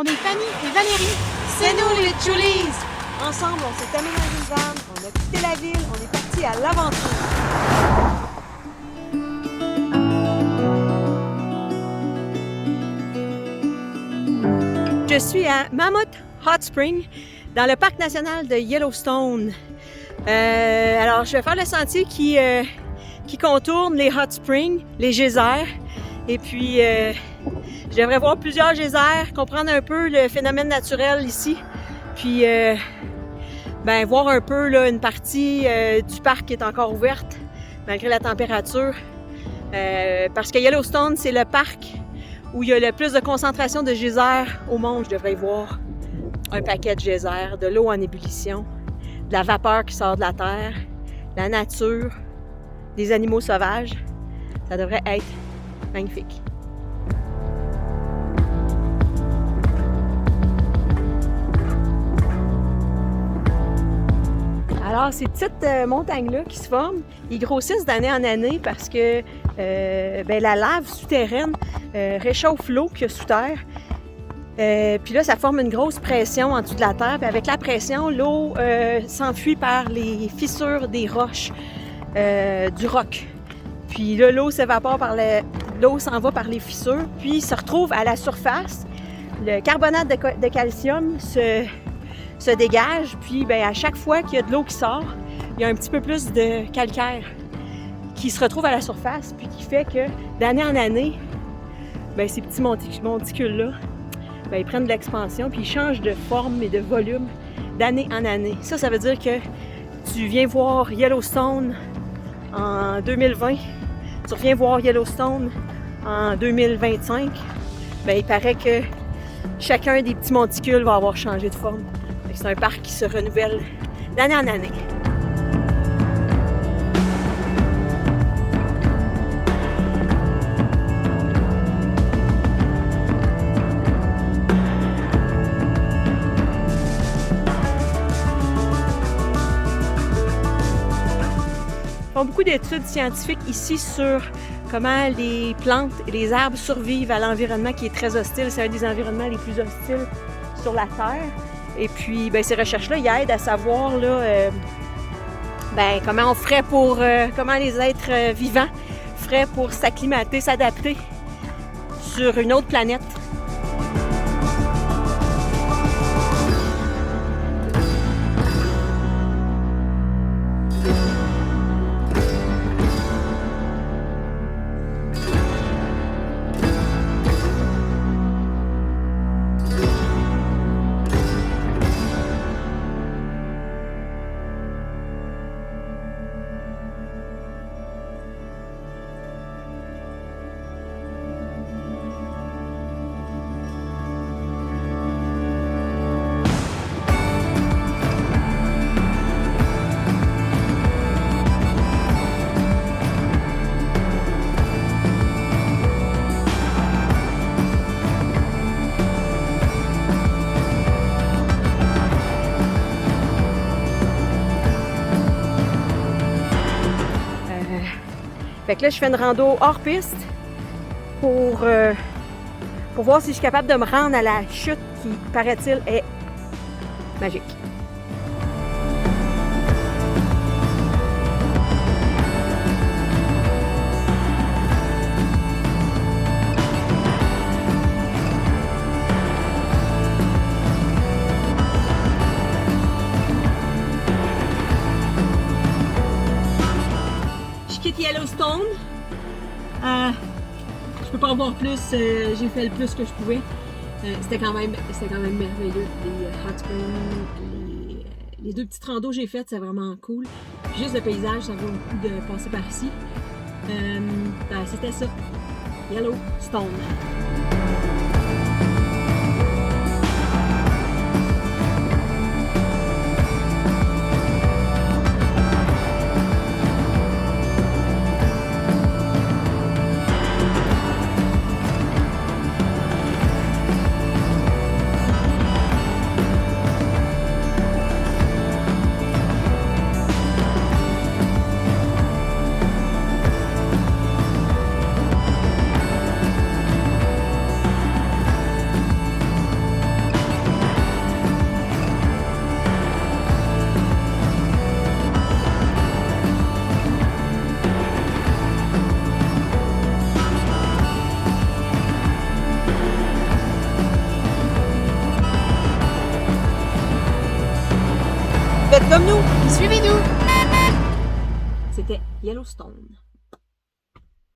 est Fanny et Valérie. C'est nous les Julies! Ensemble, on s'est aménagé une van, on a quitté la ville, on est parti à l'aventure. Je suis à Mammoth Hot Spring, dans le parc national de Yellowstone. Alors, je vais faire le sentier qui contourne les hot springs, les geysers. Et puis, je devrais voir plusieurs geysers, comprendre un peu le phénomène naturel ici. Puis, voir un peu là, une partie du parc qui est encore ouverte, malgré la température. Parce que Yellowstone, c'est le parc où il y a le plus de concentration de geysers au monde. Je devrais y voir un paquet de geysers, de l'eau en ébullition, de la vapeur qui sort de la terre, la nature, des animaux sauvages. Ça devrait être magnifique. Alors, ces petites montagnes-là qui se forment, ils grossissent d'année en année parce que la lave souterraine réchauffe l'eau qu'il y a sous terre. Puis là, ça forme une grosse pression en dessous de la terre. Puis avec la pression, l'eau s'enfuit par les fissures des roches du roc. Puis là, l'eau s'évapore l'eau s'en va par les fissures, puis se retrouve à la surface. Le carbonate de calcium se dégage, puis à chaque fois qu'il y a de l'eau qui sort, il y a un petit peu plus de calcaire qui se retrouve à la surface, puis qui fait que d'année en année, ces petits monticules-là, ils prennent de l'expansion, puis ils changent de forme et de volume d'année en année. Ça veut dire que tu viens voir Yellowstone en 2020, tu reviens voir Yellowstone en 2025, il paraît que chacun des petits monticules va avoir changé de forme. C'est un parc qui se renouvelle d'année en année. Ils font beaucoup d'études scientifiques ici sur comment les plantes et les arbres survivent à l'environnement qui est très hostile. C'est un des environnements les plus hostiles sur la Terre. Et puis, ces recherches-là, ils aident à savoir là, comment on ferait pour, comment les êtres vivants feraient pour s'acclimater, s'adapter sur une autre planète. Fait que là, je fais une rando hors piste pour voir si je suis capable de me rendre à la chute qui, paraît-il, est magique. Yellowstone. Je peux pas en voir plus. J'ai fait le plus que je pouvais. C'était quand même merveilleux. Les hot springs, les deux petites randos que j'ai faites, c'est vraiment cool. Juste le paysage, ça vaut le coup de passer par ici. C'était ça. Yellowstone. Faites comme nous! Suivez-nous! C'était Yellowstone.